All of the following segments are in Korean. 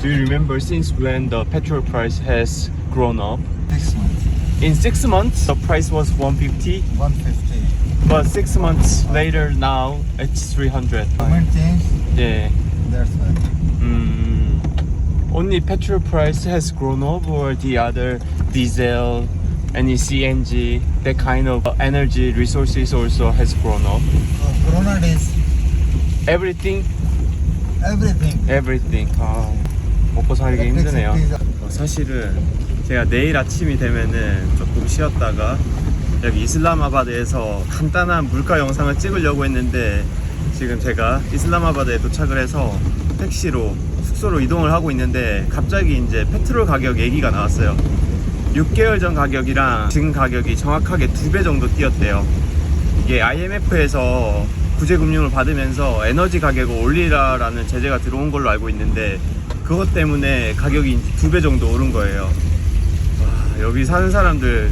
Do you remember since when the petrol price has grown up? 6 months. In 6 months, the price was 150, 150. but 6 months later, now it's 300. Government change, Yeah. that's why. Only petrol price has grown up, or the other diesel, any CNG, that kind of energy resources also has grown up. Corona days, Everything, everything. everything. 아, 먹고 살기 힘드네요. Electricity, 사실은 제가 내일 아침이 되면은 조금 쉬었다가 여기 이슬람아바드에서 간단한 물가 영상을 찍으려고 했는데, 지금 제가 이슬람아바드에 도착을 해서 택시로 숙소로 이동을 하고 있는데 갑자기 이제 페트롤 가격 얘기가 나왔어요. 6개월 전 가격이랑 지금 가격이 정확하게 2배 정도 뛰었대요. 이게 IMF에서 구제금융을 받으면서 에너지 가격을 올리라라는 제재가 들어온 걸로 알고 있는데, 그것 때문에 가격이 이제 2배 정도 오른 거예요. 와, 여기 사는 사람들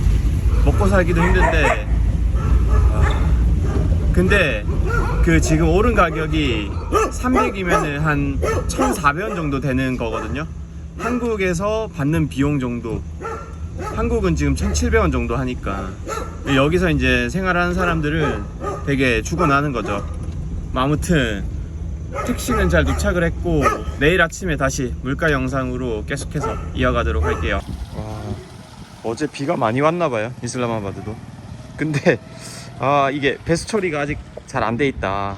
먹고 살기도 힘든데, 근데 그 지금 오른 가격이 300이면은 한 1,400원 정도 되는 거거든요. 한국에서 받는 비용 정도. 한국은 지금 1,700원 정도 하니까 여기서 이제 생활하는 사람들은 되게 죽어나는 거죠. 아무튼 택시는 잘 도착을 했고, 내일 아침에 다시 물가 영상으로 계속해서 이어가도록 할게요. 와, 어제 비가 많이 왔나봐요, 이슬람아바드도. 근데 이게 배수 처리가 아직 잘 안 돼 있다.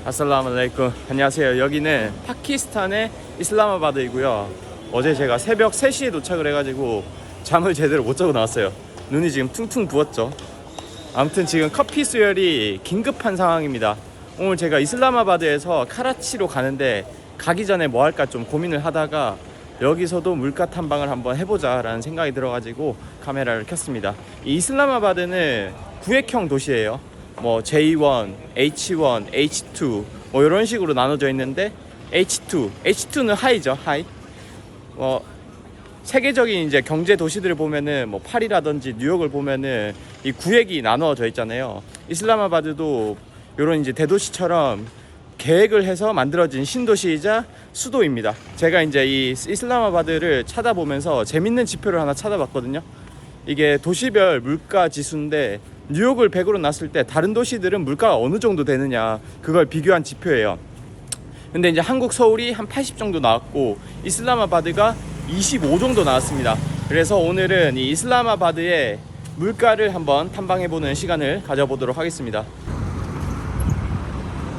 아살라무알레이쿰. 안녕하세요. 여기는 파키스탄의 이슬람아바드이고요. 어제 제가 새벽 3시에 도착을 해가지고 잠을 제대로 못 자고 나왔어요. 눈이 지금 퉁퉁 부었죠. 아무튼 지금 커피 수혈이 긴급한 상황입니다. 오늘 제가 이슬람아바드에서 카라치로 가는데, 가기 전에 뭐 할까 좀 고민을 하다가 여기서도 물가 탐방을 한번 해보자 라는 생각이 들어가지고 카메라를 켰습니다. 이 이슬람아바드는 구획형 도시예요. 뭐 J1, H1, H2 뭐 이런 식으로 나눠져 있는데, H2는 하이죠, 하이. 세계적인 이제 경제 도시들을 보면은 뭐 파리라든지 뉴욕을 보면은 이 구획이 나누어져 있잖아요. 이슬람아바드도 이런 이제 대도시처럼 계획을 해서 만들어진 신도시이자 수도입니다. 제가 이제 이 이슬람아바드를 찾아보면서 재밌는 지표를 하나 찾아봤거든요. 이게 도시별 물가 지수인데, 뉴욕을 100으로 놨을 때 다른 도시들은 물가가 어느 정도 되느냐, 그걸 비교한 지표예요. 근데 이제 한국 서울이 한 80 정도 나왔고, 이슬람아바드가 25 정도 나왔습니다. 그래서 오늘은 이 이슬람아바드의 물가를 한번 탐방해보는 시간을 가져보도록 하겠습니다.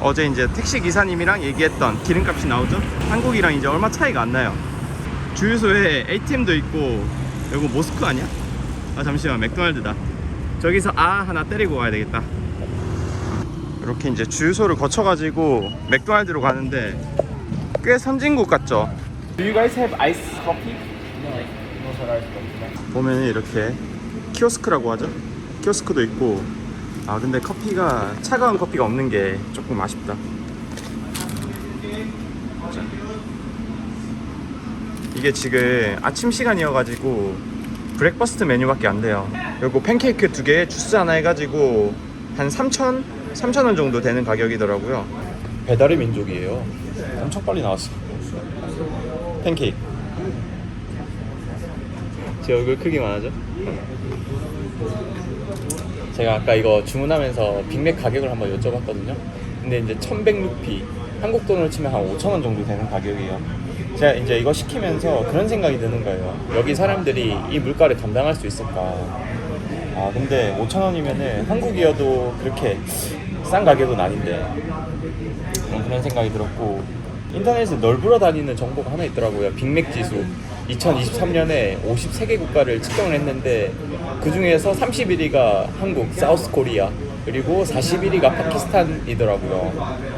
어제 이제 택시 기사님이랑 얘기했던 기름값이 나오죠? 한국이랑 이제 얼마 차이가 안 나요. 주유소에 ATM도 있고, 이거 모스크 아니야? 잠시만, 맥도날드다. 저기서 하나 때리고 가야 되겠다. 이렇게 이제 주유소를 거쳐가지고 맥도날드로 가는데 꽤 선진국 같죠? Do you guys have ice coffee? No, sir, ice coffee. 보면 이렇게 키오스크라고 하죠? 키오스크도 있고. 근데 커피가, 차가운 커피가 없는 게 조금 아쉽다. 자. 이게 지금 아침 시간이어가지고 브렉퍼스트 메뉴밖에 안 돼요. 그리고 팬케이크 2개, 주스 하나 해가지고 한 3,000원 정도 되는 가격이더라고요. 배달의 민족이에요. 엄청 빨리 나왔어. 팬케이크. 제 얼굴 크기만 하죠? 제가 아까 이거 주문하면서 빅맥 가격을 한번 여쭤봤거든요. 근데 이제 1,100루피, 한국 돈으로 치면 한 5,000원 정도 되는 가격이에요. 제가 이제 이거 시키면서 그런 생각이 드는 거예요. 여기 사람들이 이 물가를 감당할 수 있을까? 근데 5,000원이면은 한국이어도 그렇게 싼 가격은 아닌데, 그런 생각이 들었고, 인터넷에 널브러 다니는 정보가 하나 있더라고요. 빅맥 지수 2023년에 53개 국가를 측정을 했는데, 그 중에서 31위가 한국, 사우스 코리아, 그리고 41위가 파키스탄이더라고요.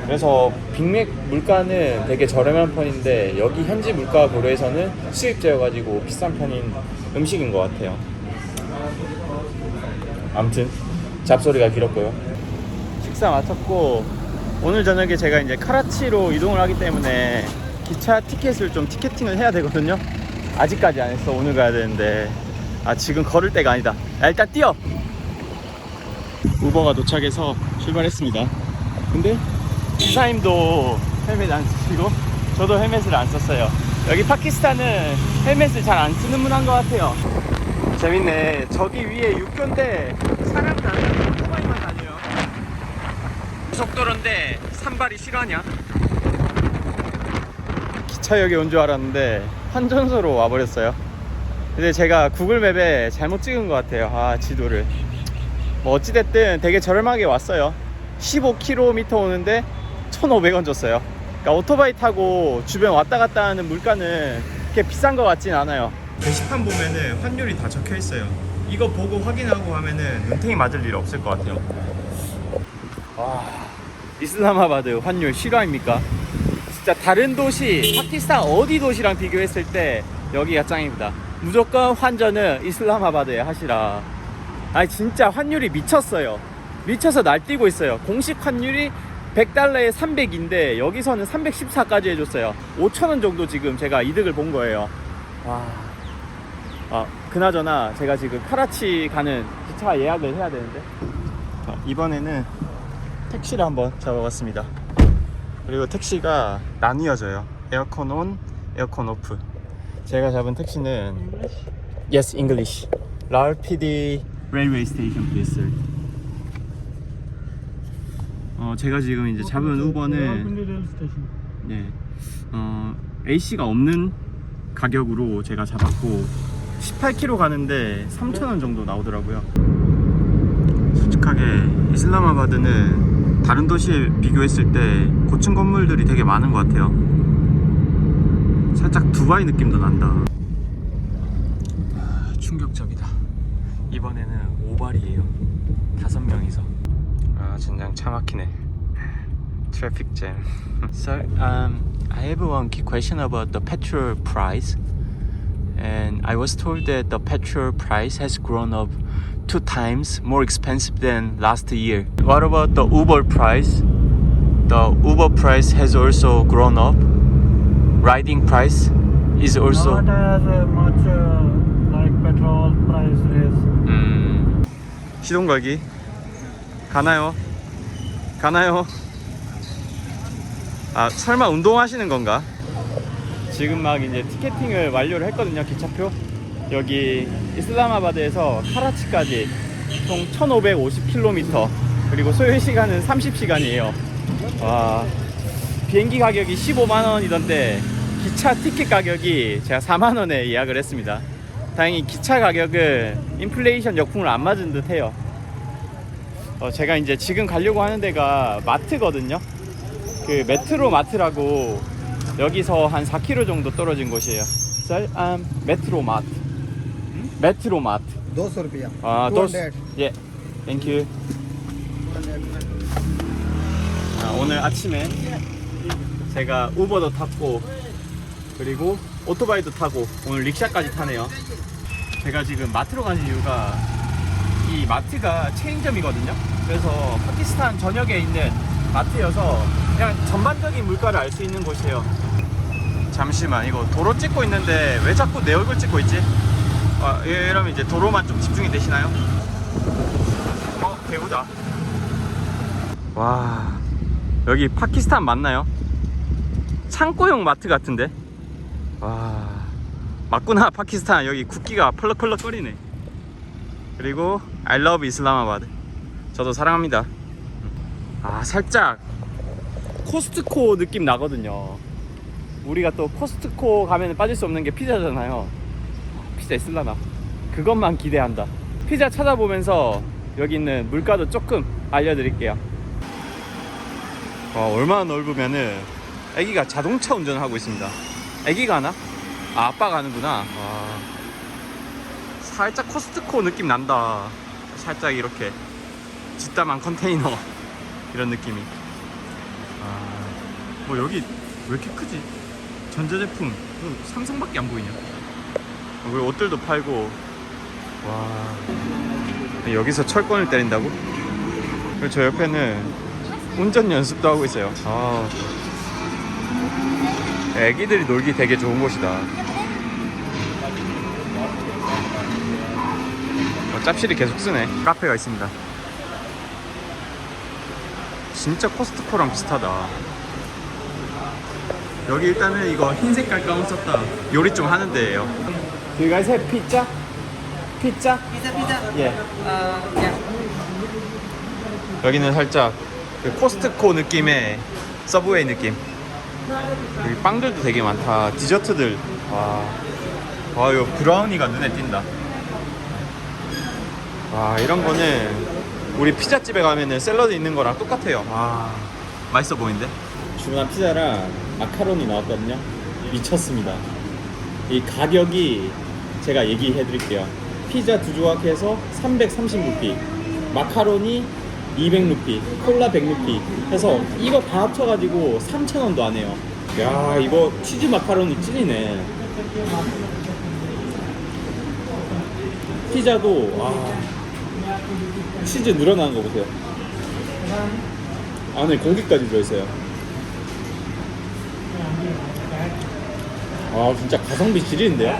그래서 빅맥 물가는 되게 저렴한 편인데, 여기 현지 물가 고려해서는 수입제여가지고 비싼 편인 음식인 것 같아요. 아무튼 잡소리가 길었고요. 식사 마쳤고, 오늘 저녁에 제가 이제 카라치로 이동을 하기 때문에 기차 티켓을 좀 티켓팅을 해야 되거든요. 아직까지 안 했어. 오늘 가야 되는데 지금 걸을 때가 아니다. 일단 뛰어. 우버가 도착해서 출발했습니다. 근데 기사님도 헬멧 안 쓰시고 저도 헬멧을 안 썼어요. 여기 파키스탄은 헬멧을 잘 안 쓰는 문화인 것 같아요. 재밌네. 저기 위에 육교인데 사람은 안 다니고 오토바이만 다녀요. 고속도로인데 산발이 실화냐? 기차역에 온 줄 알았는데 환전소로 와버렸어요. 근데 제가 구글맵에 잘못 찍은 것 같아요. 아, 지도를. 뭐 어찌됐든 되게 저렴하게 왔어요. 15km 오는데 1,500원 줬어요. 그러니까 오토바이 타고 주변 왔다 갔다 하는 물가는 그렇게 비싼 것 같진 않아요. 게시판 보면은 환율이 다 적혀 있어요. 이거 보고 확인하고 하면은 눈탱이 맞을 일 없을 것 같아요. 와, 이슬람아바드 환율 실화입니까? 진짜 다른 도시, 파키스탄 어디 도시랑 비교했을 때 여기가 짱입니다. 무조건 환전은 이슬람아바드에 하시라. 아니 진짜 환율이 미쳤어요. 미쳐서 날뛰고 있어요. 공식 환율이 100달러에 300인데 여기서는 314까지 해줬어요. 5,000원 정도 지금 제가 이득을 본 거예요. 와. 아, 그나저나 제가 지금 카라치 가는 기차 예약을 해야 되는데 이번에는 택시를 한번 잡아봤습니다. 그리고 택시가 나뉘어져요. 에어컨 온, 에어컨 오프. 제가 잡은 택시는 Yes, English. 라울피디 Railway Station, please, sir. 제가 지금 이제 잡은 우버는 네, AC가 없는 가격으로 제가 잡았고 18km 가는데 3,000원 정도 나오더라고요. 솔직하게 이슬람아바드는 다른 도시에 비교했을 때 고층 건물들이 되게 많은 것 같아요. 살짝 두바이 느낌도 난다. 충격적이다. 이번에는 오발이에요. 5명이서. 아, 진짜 차 막히네. 트래픽 잼. Sir, I have one key question about the petrol price. And I was told that the petrol price has grown up 2 times more expensive than last year. What about the Uber price? The Uber price has also grown up. Riding price is also not as much like petrol price raise. 시동 걸기 가나요? 가나요? 아, 설마 운동하시는 건가? 지금 막 이제 티켓팅을 완료를 했거든요. 기차표. 여기 이슬람아바드에서 카라치까지 총 1,550km, 그리고 소요 시간은 30시간이에요. 와, 비행기 가격이 15만원이던데 기차 티켓 가격이 제가 4만원에 예약을 했습니다. 다행히 기차 가격은 인플레이션 역풍을 안 맞은 듯 해요. 제가 이제 지금 가려고 하는 데가 마트거든요. 그 메트로 마트라고 여기서 한 4km 정도 떨어진 곳이에요. 메트로 마트. 메트로 마트. 200 रुपया 아, 200 예, 땡큐. 오늘 아침에 제가 우버도 탔고 그리고 오토바이도 타고 오늘 릭샤까지 타네요. 제가 지금 마트로 가는 이유가 이 마트가 체인점이거든요. 그래서 파키스탄 전역에 있는 마트여서 그냥 전반적인 물가를 알 수 있는 곳이에요. 잠시만, 이거 도로 찍고 있는데 왜 자꾸 내 얼굴 찍고 있지? 이러면 이제 도로만 좀 집중이 되시나요? 배우다. 와, 여기 파키스탄 맞나요? 창고용 마트 같은데? 와, 맞구나. 파키스탄 여기 국기가 펄럭펄럭 거리네. 그리고 I love 이슬람아바드. 저도 사랑합니다. 아, 살짝 코스트코 느낌 나거든요. 우리가 또 코스트코 가면 빠질 수 없는 게 피자잖아요. 피자 있을라나? 그것만 기대한다. 피자 찾아보면서 여기 있는 물가도 조금 알려드릴게요. 얼마나 넓으면은 애기가 자동차 운전을 하고 있습니다. 애기가 하나? 아, 아빠가 하는구나. 와, 살짝 코스트코 느낌 난다. 살짝 이렇게 뒷담한 컨테이너 이런 느낌이. 뭐 여기 왜 이렇게 크지? 전자제품 삼성밖에 안 보이냐? 그리고 옷들도 팔고. 와, 여기서 철권을 때린다고? 그리고 저 옆에는 운전 연습도 하고 있어요. 애기들이 놀기 되게 좋은 곳이다. 짭실이 계속 쓰네. 카페가 있습니다. 진짜 코스트코랑 비슷하다. 여기 일단은 이거 흰 색깔 가운 썼다. 요리 좀 하는 데예요. Do you guys have pizza? Pizza? 예. 여기는 살짝 그 코스트코 느낌의 서브웨이 느낌. 여기 빵들도 되게 많다. 디저트들. 와, 이거 브라우니가 눈에 띈다. 와, 이런 거는 우리 피자집에 가면은 샐러드 있는 거랑 똑같아요. 와, 맛있어 보이는데? 주문한 피자랑 마카로니 나왔거든요. 미쳤습니다. 이 가격이 제가 얘기해 드릴게요. 피자 두 조각해서 330루피, 마카로니 200루피, 콜라 100루피 해서 이거 다 합쳐가지고 3,000원도 안 해요. 야, 이거 치즈 마카로니 찐이네. 피자도 치즈 늘어나는 거 보세요. 안에 고기까지 들어있어요. 진짜 가성비 지리는데요?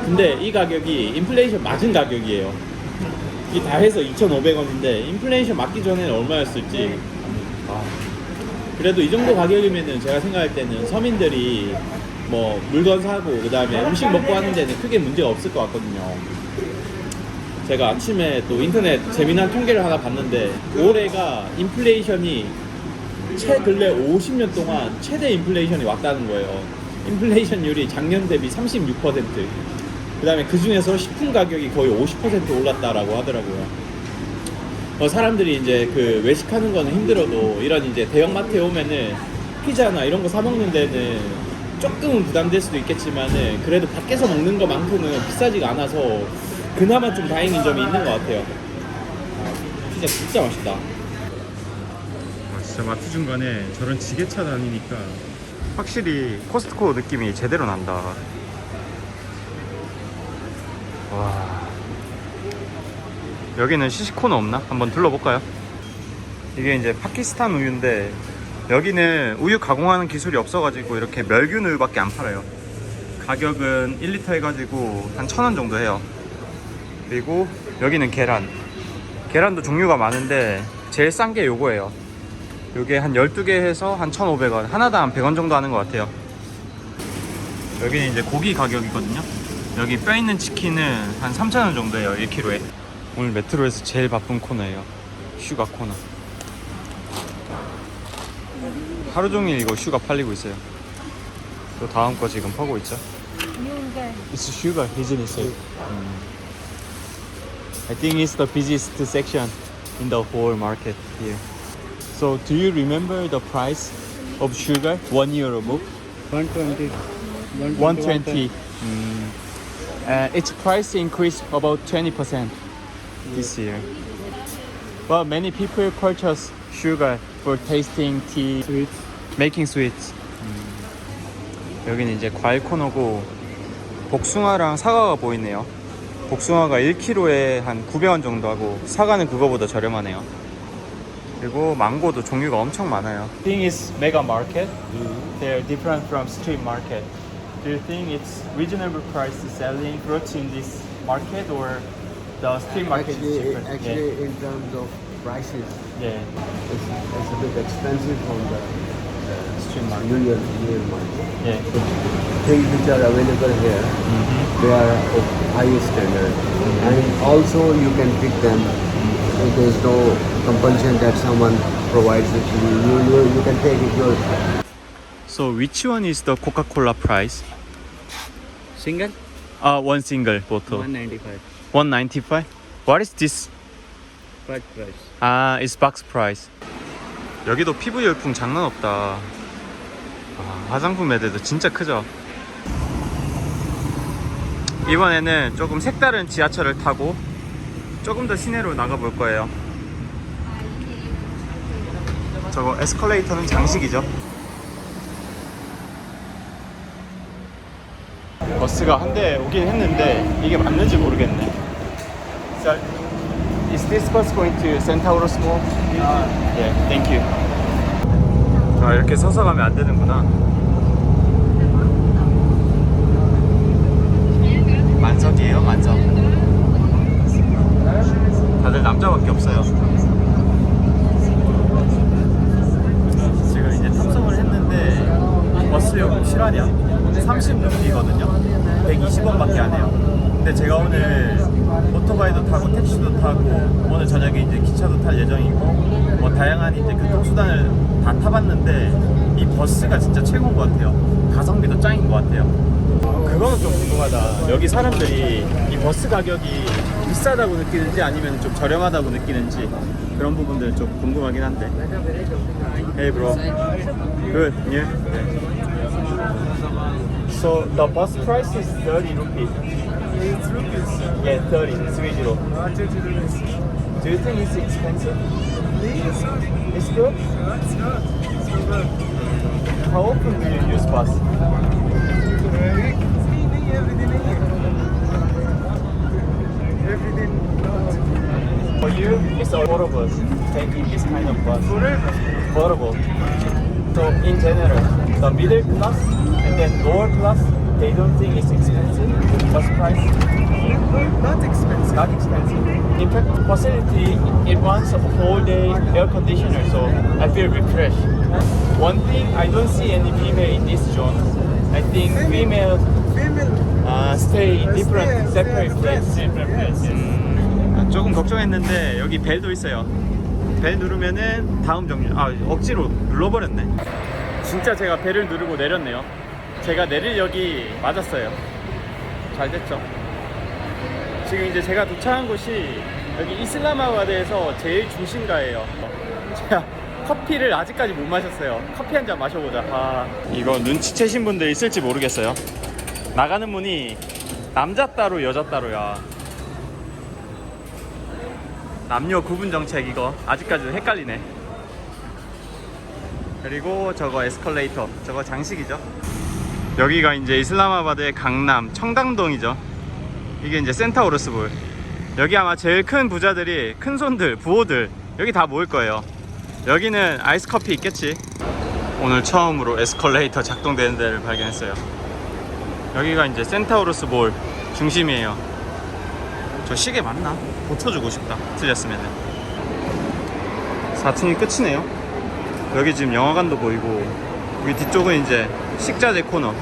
근데 이 가격이 인플레이션 맞은 가격이에요. 이 다 해서 2,500원인데 인플레이션 맞기 전에는 얼마였을지. 그래도 이 정도 가격이면은 제가 생각할 때는 서민들이 뭐 물건 사고 그 다음에 음식 먹고 하는 데는 크게 문제가 없을 것 같거든요. 제가 아침에 또 인터넷 재미난 통계를 하나 봤는데 올해가 인플레이션이 최근래 50년 동안 최대 인플레이션이 왔다는 거예요. 인플레이션율이 작년 대비 36%. 그 다음에 그 중에서 식품 가격이 거의 50% 올랐다라고 하더라고요. 사람들이 이제 그 외식하는 거는 힘들어도 이런 이제 대형마트에 오면은 피자나 이런 거 사 먹는 데는 조금은 부담될 수도 있겠지만은 그래도 밖에서 먹는 거만큼은 비싸지가 않아서 그나마 좀 다행인 점이 있는 것 같아요. 피자 진짜 맛있다. 진짜 마트 중간에 저런 지게차 다니니까 확실히 코스트코 느낌이 제대로 난다. 와, 여기는 시식코너 없나? 한번 둘러볼까요? 이게 이제 파키스탄 우유인데 여기는 우유 가공하는 기술이 없어가지고 이렇게 멸균 우유밖에 안 팔아요. 가격은 1리터 해가지고 한 1,000원 정도 해요. 그리고 여기는 계란도 종류가 많은데 제일 싼 게 요거예요. 요게 한 12개 해서 한 1,500원, 하나당 한 100원 정도 하는 것 같아요. 여기는 이제 고기 가격이거든요. 여기 뼈 있는 치킨은 한 3,000원 정도예요, 1kg에. 오늘 메트로에서 제일 바쁜 코너예요. 슈가 코너. 하루 종일 이거 슈가 팔리고 있어요. 또 다음 거 지금 파고 있죠. It's sugar, isn't it? I think it's the busiest section in the whole market here. So, do you remember the price of sugar 1 year ago? 120. 120. Its price increased about 20% this year. But many people purchase sugar for tasting tea, Sweets. making sweets. 여기는 이제 과일 코너고 복숭아랑 사과가 보이네요. 복숭아가 1kg에 한 900원 정도 하고 사과는 그거보다 저렴하네요. 그리고 망고도 종류가 엄청 많아요. I think it's mega market. They're different from street market. Do you think it's reasonable price selling fruits in this market or the street market is different? Actually, in terms of prices, Yeah. it's a bit expensive from the Street market. Union market. Yeah. Things which are available here, they are of highest standard, and also you can pick them. There is no compulsion that someone provides it to you. You can take it yourself. So which one is the Coca-Cola price? Single? One single bottle. 195 195. What is this? per price. It's box price. 여기도 피부 열풍 장난 없다. 화장품 매대도 진짜 크죠. 이번에는 조금 색다른 지하철을 타고 조금 더 시내로 나가 볼 거예요. 저거 에스컬레이터는 장식이죠. 버스가 한 대 오긴 했는데 이게 맞는지 모르겠네. So, is this bus going to Centauros Mall? Yeah, thank you. 이렇게 서서 가면 안 되는구나. 만석이에요, 만석. 다들 남자밖에 없어요. 지금 이제 탑승을 했는데 버스역 하거든요. 120원밖에 안 해요. 근데 제가 오늘 오토바이도 타고 택시도 타고 오늘 저녁에 이제 기차도 탈 예정이고 뭐 다양한 이제 교통수단을 다 타봤는데 이 버스가 진짜 최고인 것 같아요. 가성비도 짱인 것 같아요. 그거는 좀 궁금하다. 여기 사람들이 이 버스 가격이 비싸다고 느끼는지 아니면 좀 저렴하다고 느끼는지 그런 부분들 좀 궁금하긴 한데. Hey bro. Good. Yeah. So the bus price is 30 rupees. Yeah, 30. 30. Do you think it's expensive? It's good? How often do you use bus? For you, it's affordable taking this kind of bus. Affordable. So in general, the middle class and then lower class, they don't think it's expensive. The bus price. Not expensive. Not expensive. In fact, the facility it runs a whole day air conditioner, so I feel refreshed. One thing I don't see any female in this zone. I think female stay in different separate places. 조금 걱정했는데 여기 벨도 있어요. 벨 누르면은 다음 정류. 억지로 눌러버렸네. 진짜 제가 벨을 누르고 내렸네요. 제가 내릴 역이 맞았어요. 잘 됐죠. 지금 이제 제가 도착한 곳이 여기 이슬람아바드에서 제일 중심가예요. 제가 커피를 아직까지 못 마셨어요. 커피 한 잔 마셔보자. 이거 눈치채신 분들 있을지 모르겠어요. 나가는 문이 남자 따로 여자 따로야. 남녀 구분 정책 이거 아직까지도 헷갈리네. 그리고 저거 에스컬레이터, 저거 장식이죠. 여기가 이제 이슬람아바드의 강남 청담동이죠. 이게 이제 센타우루스볼. 여기 아마 제일 큰 부자들이, 큰 손들, 부호들 여기 다 모일 거예요. 여기는 아이스 커피 있겠지. 오늘 처음으로 에스컬레이터 작동되는 데를 발견했어요. 여기가 이제 센타우루스볼 중심이에요. 저 시계 맞나? 고쳐주고 싶다. 틀렸으면은. 4층이 끝이네요. 여기 지금 영화관도 보이고 여기 뒤쪽은 이제 식자재 코너.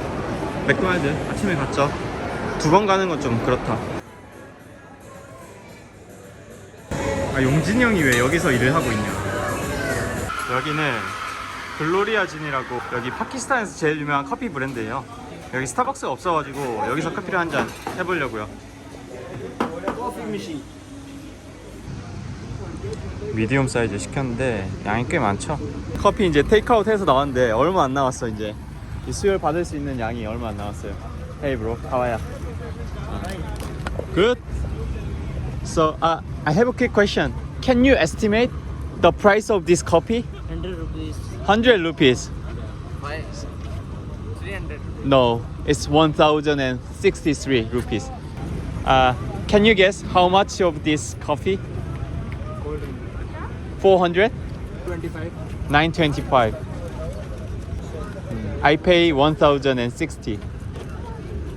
맥도날드 아침에 갔죠. 2번 가는 건 좀 그렇다. 용진이 형이 왜 여기서 일을 하고 있냐. 여기는 글로리아 진이라고 여기 파키스탄에서 제일 유명한 커피 브랜드예요. 여기 스타벅스가 없어가지고 여기서 커피를 한 잔 해보려고요. 미디움 사이즈 시켰는데 양이 꽤 많죠. 커피 이제 테이크아웃 해서 나왔는데 얼마 안 나왔어. 이제 이 수혈 받을 수 있는 양이 얼마 안 나왔어요. Hey bro, how are you? Good. So I have a quick question. Can you estimate the price of this coffee? 100 rupees. 100 rupees. 300. No, it's 1063 rupees. Can you guess how much of this coffee? 400? 25. 925. I pay 1060.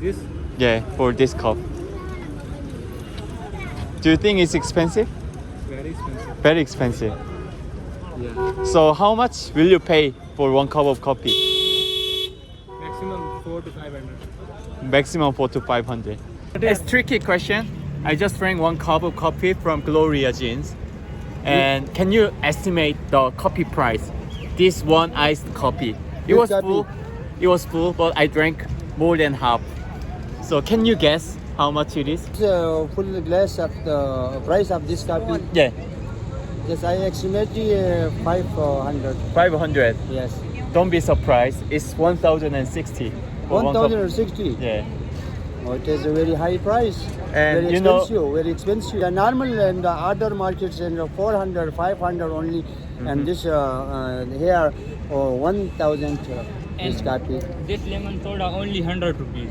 This Yeah, for this cup. Do you think it's expensive? very expensive. Very expensive. Yeah. So how much will you pay for one cup of coffee? Maximum 4 to 500. Maximum 400 to 500. It's tricky question. I just drank one cup of coffee from Gloria Jeans. And can you estimate the coffee price? This one iced coffee. It was full. It was full, but I drank more than half. So can you guess how much it is? Full glass of the price of this coffee. Yeah, Yes, I estimate 500. 500. Yes. Don't be surprised. It's 1060. for one cup. 1060. Yeah. Oh, it is a very high price. And very you know- expensive, very expensive. The normal and the other markets in 400, 500 only, and this here 1000 this coffee. This lemon soda only 100 rupees.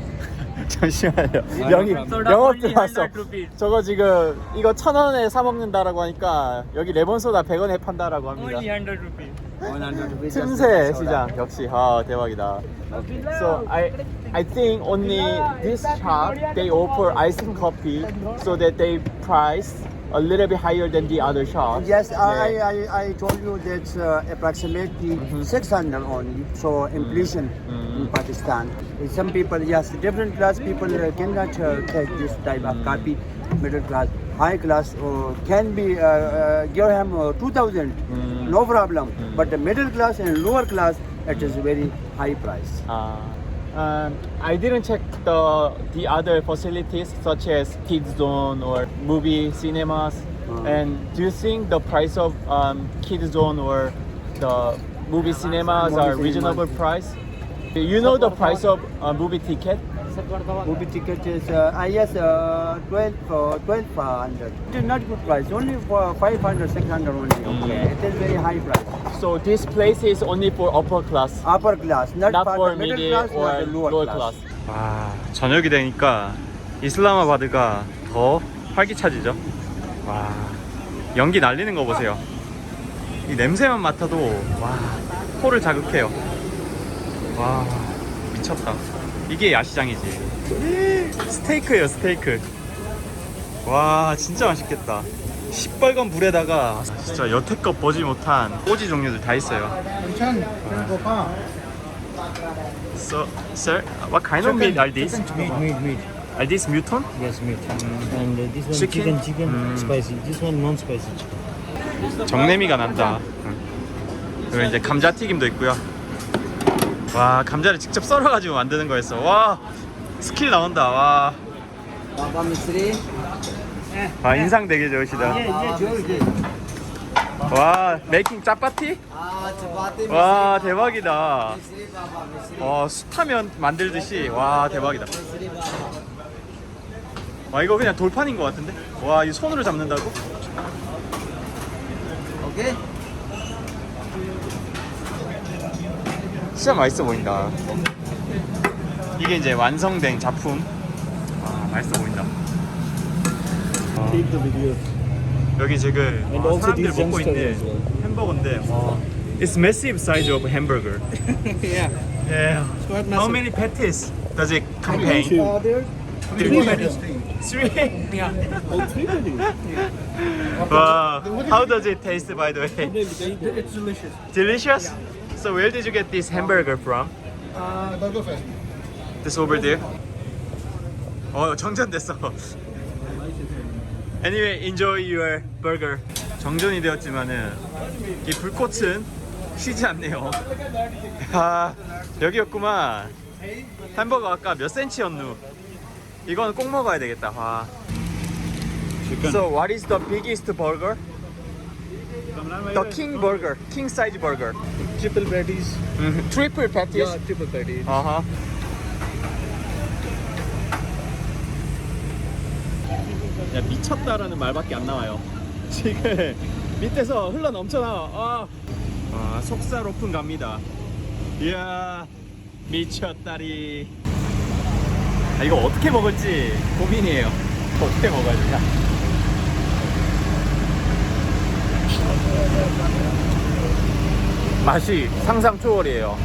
잠시만요. 영이 소다 영업 only 들어왔어. 100 rupees. 저거 지금 이거 1,000원에 사 먹는다라고 하니까 여기 레몬 소다 100원에 판다라고 합니다. Only 100 rupees. 100 rupees. 틈새 시장 역시 대박이다. So I think only this shop they offer iced coffee so that they price a little bit higher than the other shops. Yes, Yeah. I told you that's approximately 600 only. So inflation in Pakistan. Some people, yes, different class people cannot take this type of copy. Middle class, high class can be give him 2,000, no problem. But the middle class and lower class, it is very high price. I didn't check the other facilities such as kids zone or movie cinemas. And do you think the price of kids zone or the movie cinemas are reasonable price? You know the price of movie ticket? Movie ticket is yes 1200. It is not good price. Only for 500, 600 only. Okay, it is very high price. So this place is only for upper class, Upper class, not, not for for the middle middle class, or not the lower class. 와, 저녁이 되니까 이슬라마바드가 더 활기차지죠. 와, 연기 날리는 거 보세요. 이 냄새만 맡아도 와, 코를 자극해요. 와, 미쳤다. 이게 야시장이지. 스테이크예요, 스테이크. 와, 진짜 맛있겠다. 시뻘건 물에다가 진짜 여태껏 보지 못한 꼬지 종류들 다 있어요. So, sir, what kind of meat are these? Meat. Are these mutton? Yes, meat. And this one Chicken? chicken, spicy. This one non-spicy chicken. 정내미가 난다. 그리고 이제 감자튀김도 있고요. 와, 감자를 직접 썰어가지고 만드는 거였어. 와, 스킬 나온다. 와, 와 인상 되게 좋으시다. 와, 메이킹 짜파티? 와, 대박이다. 와, 숯하면 만들듯이. 와, 대박이다. 와, 이거 그냥 돌판인 것 같은데? 와, 이 손으로 잡는다고? Okay. 진짜 맛있어 보인다. 이게 이제 완성된 작품. 와, 맛있어 보인다. Take the video. 여기 지금 And also 사람들 these 먹고 youngsters 있는 as well. 햄버거인데 와, it's massive size of hamburger. Yeah. Yeah. quite How massive. many patties does it contain? Three patties. Three. Yeah. Wow. How does it taste, by the way? It's delicious. Delicious. So where did you get this hamburger from? Burger Fest. This over there. 정전됐어. Anyway, enjoy your burger. 정전이 되었지만은 이 불꽃은 쉬지 않네요. 아, 여기였구만. 햄버거 아까 몇 센치였누? 이거는 꼭 먹어야 되겠다. 와. So what is the biggest burger? The king burger, king size burger. Triple patties. Triple patties. Yeah, triple patties. 아하. 야, 미쳤다라는 말밖에 안 나와요. 지금 밑에서 흘러 넘쳐 나와. 와, 속살 오픈 갑니다. 이야, 미쳤다리. 아, 이거 어떻게 먹을지 고민이에요. 어떻게 먹어야 되냐? 맛이 상상 초월이에요.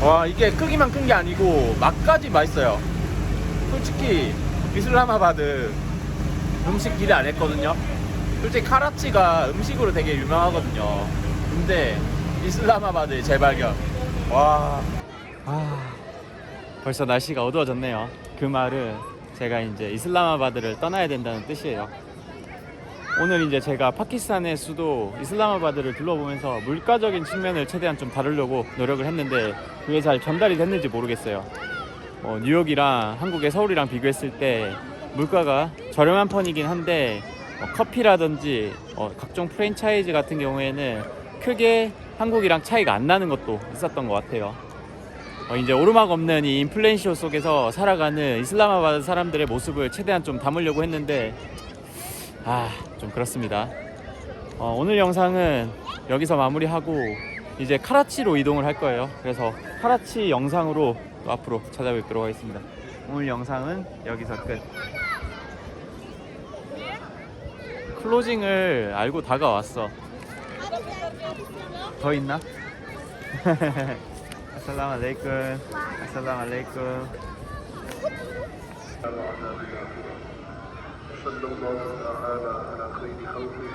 와, 이게 크기만 큰 게 아니고 맛까지 맛있어요. 솔직히 이슬라마바드 음식 기대 안 했거든요. 솔직히 카라치가 음식으로 되게 유명하거든요. 근데 이슬라마바드의 재발견. 와, 벌써 날씨가 어두워졌네요. 그 말은 제가 이제 이슬라마바드를 떠나야 된다는 뜻이에요. 오늘 이제 제가 파키스탄의 수도 이슬라마바드를 둘러보면서 물가적인 측면을 최대한 좀 다루려고 노력을 했는데 그게 잘 전달이 됐는지 모르겠어요. 뉴욕이랑 한국의 서울이랑 비교했을 때 물가가 저렴한 편이긴 한데 커피라든지 각종 프랜차이즈 같은 경우에는 크게 한국이랑 차이가 안 나는 것도 있었던 것 같아요. 이제 오르막 없는 이 인플레이션 속에서 살아가는 이슬라마바드 사람들의 모습을 최대한 좀 담으려고 했는데 좀 그렇습니다. 오늘 영상은 여기서 마무리하고 이제 카라치로 이동을 할 거예요. 그래서 카라치 영상으로 또 앞으로 찾아뵙도록 하겠습니다. 오늘 영상은 여기서 끝. 클로징을 알고 다가왔어. 더 있나? 아살라무 알레이쿰. 아살라무 알레이쿰. صلى الله تعالى على خير خلقه